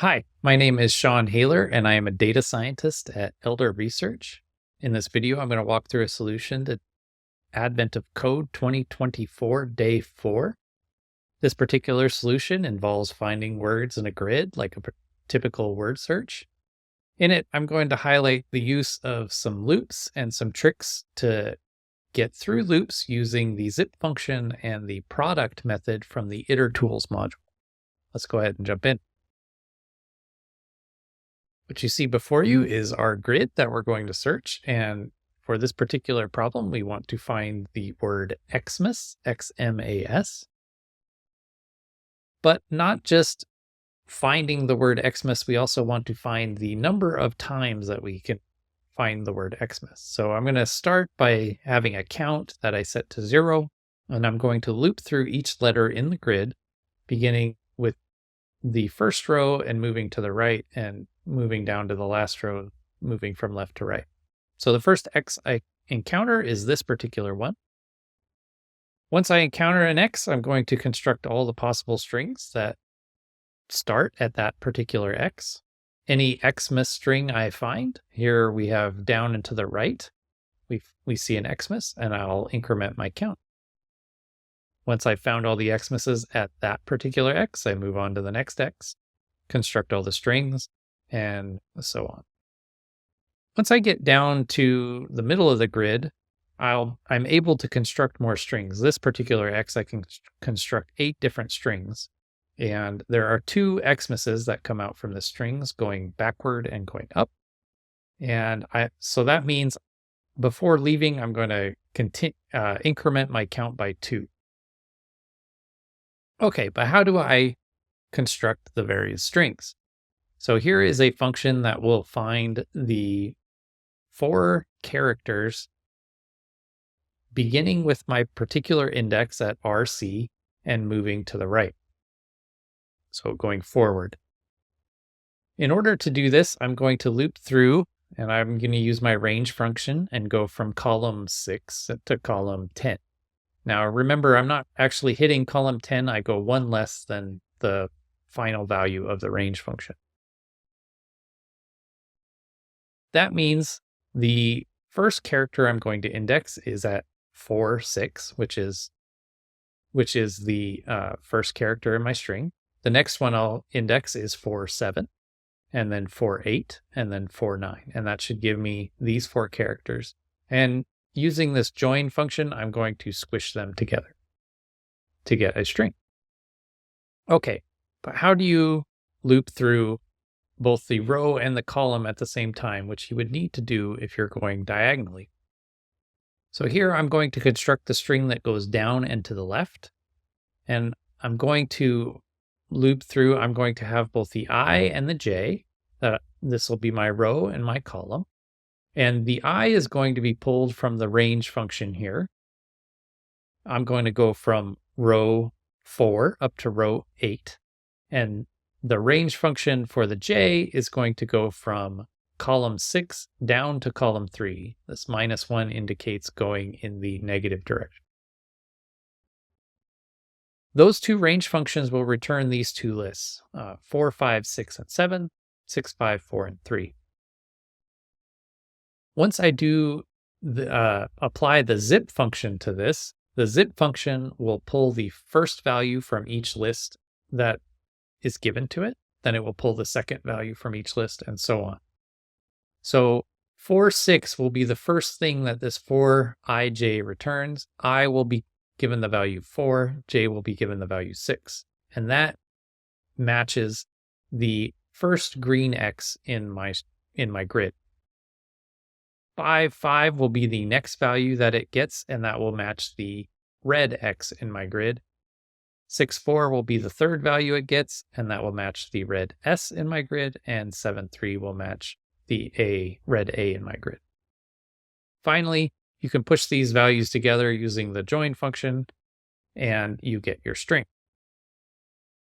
Hi, my name is Sean Haler, and I am a data scientist at Elder Research. In this video, I'm going to walk through a solution to Advent of Code 2024 Day 4. This particular solution involves finding words in a grid like a typical word search. In it, I'm going to highlight the use of some loops and some tricks to get through loops using the zip function and the product method from the itertools module. Let's go ahead and jump in. What you see before you is our grid that we're going to search. And for this particular problem, we want to find the word Xmas, X-M-A-S. But not just finding the word Xmas, we also want to find the number of times that we can find the word Xmas. So I'm going to start by having a count that I set to 0, and I'm going to loop through each letter in the grid, beginning with the first row and moving to the right and moving down to the last row, moving from left to right. So the first X I encounter is this particular one. Once I encounter an X, I'm going to construct all the possible strings that start at that particular X. Any Xmas string I find, here we have down and to the right, we see an Xmas, and I'll increment my count. Once I've found all the Xmas's at that particular X, I move on to the next X, construct all the strings, and so on. Once I get down to the middle of the grid, I'm able to construct more strings. This particular X, I can construct 8 different strings. And there are 2 Xmas's that come out from the strings going backward and going up. And so that means before leaving, I'm going to increment my count by 2. Okay, but how do I construct the various strings? So here is a function that will find the 4 characters beginning with my particular index at RC and moving to the right. So going forward. In order to do this, I'm going to loop through, and I'm going to use my range function and go from column 6 to column 10. Now remember, I'm not actually hitting column 10, I go 1 less than the final value of the range function. That means the first character I'm going to index is at 4, 6, which is the first character in my string. The next one I'll index is 4, 7, and then 4, 8, and then 4, 9. And that should give me these 4 characters. And using this join function, I'm going to squish them together to get a string. Okay, but how do you loop through both the row and the column at the same time, which you would need to do if you're going diagonally? So here I'm going to construct the string that goes down and to the left, and I'm going to loop through. I'm going to have both the I and the J. This will be my row and my column. And the I is going to be pulled from the range function here. I'm going to go from row 4 up to row 8. And the range function for the J is going to go from column 6 down to column 3. This -1 indicates going in the negative direction. Those 2 range functions will return these 2 lists, 4, 5, 6, and 7, 6, 5, 4, and 3. Once I do apply the zip function to this, the zip function will pull the first value from each list that is given to it. Then it will pull the second value from each list, and so on. So 4, 6 will be the first thing that this 4ij returns. I will be given the value 4, j will be given the value 6. And that matches the first green X in my grid. 5, 5 will be the next value that it gets, and that will match the red X in my grid. 6, 4 will be the third value it gets, and that will match the red S in my grid, and 7, 3 will match the red A in my grid. Finally, you can push these values together using the join function, and you get your string.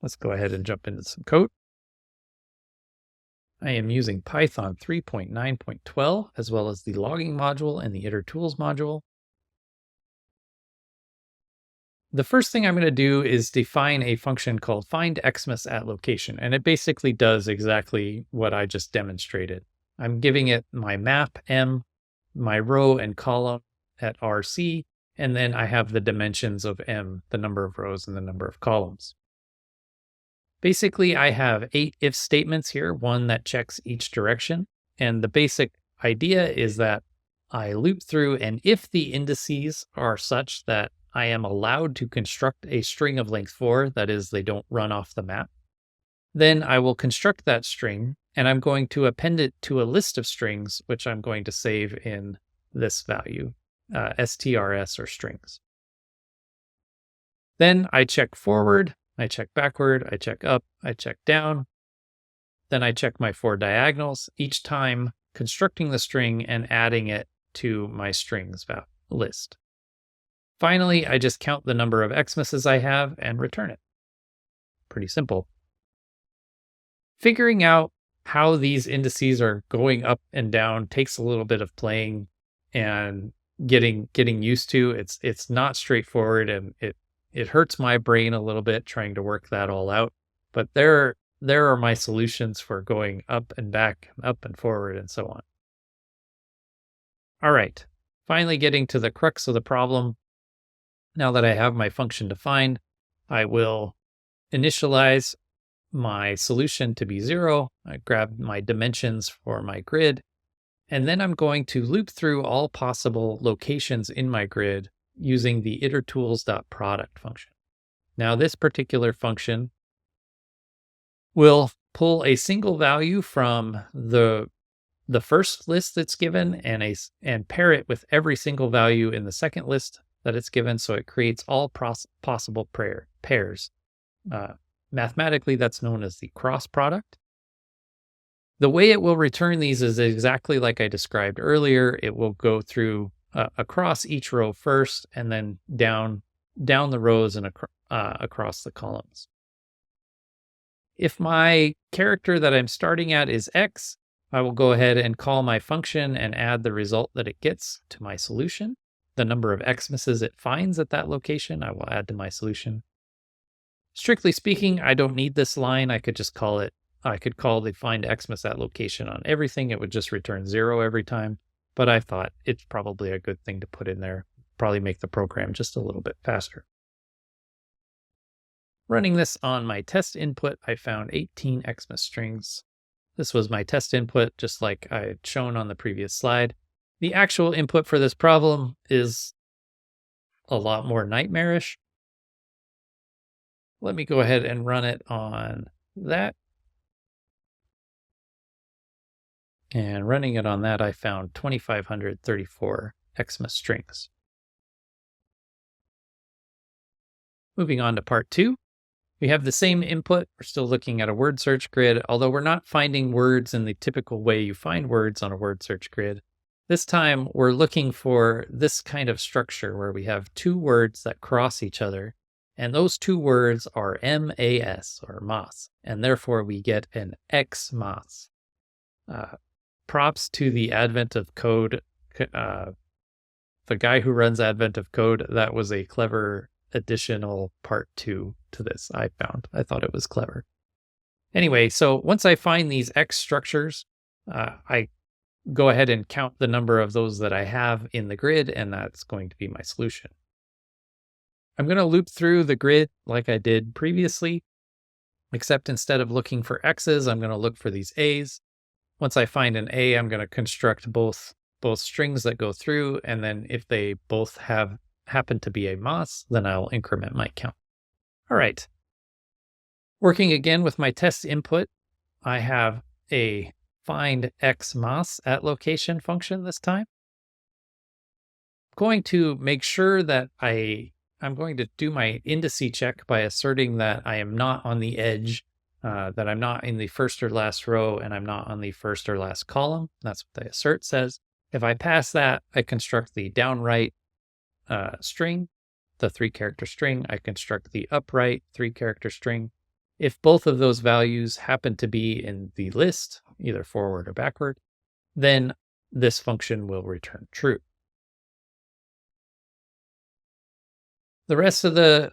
Let's go ahead and jump into some code. I am using Python 3.9.12 as well as the logging module and the itertools module. The first thing I'm going to do is define a function called find xmas at location, and it basically does exactly what I just demonstrated. I'm giving it my map m, my row and column at RC, and then I have the dimensions of m, the number of rows and the number of columns. Basically, I have 8 if statements here, one that checks each direction. And the basic idea is that I loop through, and if the indices are such that I am allowed to construct a string of length 4, that is, they don't run off the map, then I will construct that string, and I'm going to append it to a list of strings, which I'm going to save in this value, strs or strings. Then I check forward, I check backward, I check up, I check down. Then I check my 4 diagonals, each time constructing the string and adding it to my strings list. Finally, I just count the number of xmas's I have and return it. Pretty simple. Figuring out how these indices are going up and down takes a little bit of playing and getting used to. It's not straightforward, and it hurts my brain a little bit trying to work that all out. But there are my solutions for going up and back, up and forward, and so on. All right, finally getting to the crux of the problem. Now that I have my function defined, I will initialize my solution to be 0. I grab my dimensions for my grid, and then I'm going to loop through all possible locations in my grid using the itertools.product function. Now, this particular function will pull a single value from the first list that's given and pair it with every single value in the second list that it's given, so it creates all possible pairs. Mathematically, that's known as the cross product. The way it will return these is exactly like I described earlier. It will go through across each row first, and then down the rows and across the columns. If my character that I'm starting at is x, I will go ahead and call my function and add the result that it gets to my solution. The number of xmas's it finds at that location, I will add to my solution. Strictly speaking, I don't need this line. I could just call it, I could call the find xmas at location on everything. It would just return 0 every time. But I thought it's probably a good thing to put in there, probably make the program just a little bit faster. Running this on my test input, I found 18 xmas strings. This was my test input, just like I had shown on the previous slide. The actual input for this problem is a lot more nightmarish. Let me go ahead and run it on that. And running it on that, I found 2,534 xmas strings. Moving on to part 2. We have the same input. We're still looking at a word search grid, although we're not finding words in the typical way you find words on a word search grid. This time, we're looking for this kind of structure where we have 2 words that cross each other, and those 2 words are MAS, or mas, and therefore we get an XMAS. Props to the Advent of Code, the guy who runs Advent of Code. That was a clever additional part 2 to this, I found. I thought it was clever. Anyway, so once I find these X structures, I go ahead and count the number of those that I have in the grid, and that's going to be my solution. I'm going to loop through the grid like I did previously, except instead of looking for X's, I'm going to look for these A's. Once I find an A, I'm going to construct both strings that go through, and then if they both happen to be a mas, then I'll increment my count. All right. Working again with my test input, I have a find xmas at location function this time. I'm going to make sure that I'm going to do my indice check by asserting that I am not on the edge, that I'm not in the first or last row, and I'm not on the first or last column. That's what the assert says. If I pass that, I construct the downright string, the 3-character string. I construct the upright 3-character string. If both of those values happen to be in the list, either forward or backward, then this function will return true. The rest of the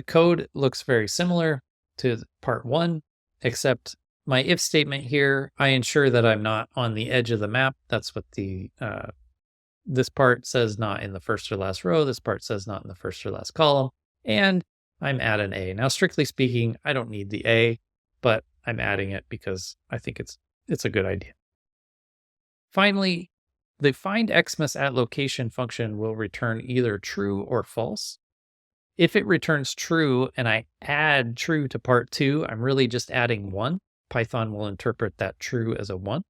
code looks very similar to part 1, except my if statement here, I ensure that I'm not on the edge of the map. That's what the this part says, not in the first or last row. This part says not in the first or last column. And I'm at an A. Now, strictly speaking, I don't need the A, but I'm adding it because I think it's a good idea. Finally, the find xmas at location function will return either true or false. If it returns true and I add true to part 2, I'm really just adding 1. Python will interpret that true as a 1.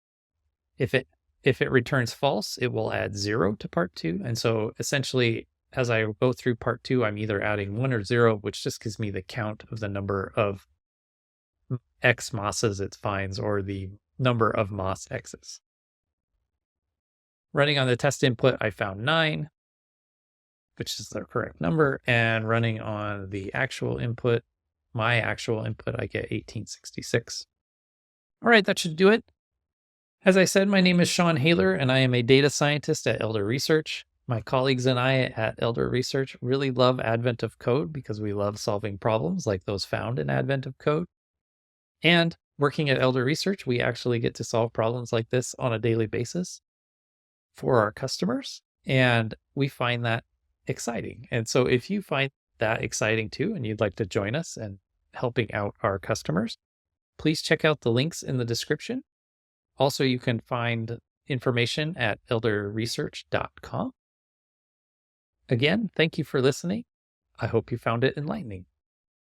If it returns false, it will add 0 to part 2. And so essentially, as I go through part 2, I'm either adding 1 or 0, which just gives me the count of the number of X mosses it finds, or the number of moss X's. Running on the test input, I found 9, which is the correct number. And running on the actual input, my actual input, I get 1866. All right, that should do it. As I said, my name is Sean Haler, and I am a data scientist at Elder Research. My colleagues and I at Elder Research really love Advent of Code because we love solving problems like those found in Advent of Code. And working at Elder Research, we actually get to solve problems like this on a daily basis for our customers, and we find that exciting. And so if you find that exciting too, and you'd like to join us in helping out our customers, please check out the links in the description. Also, you can find information at elderresearch.com. Again, thank you for listening. I hope you found it enlightening.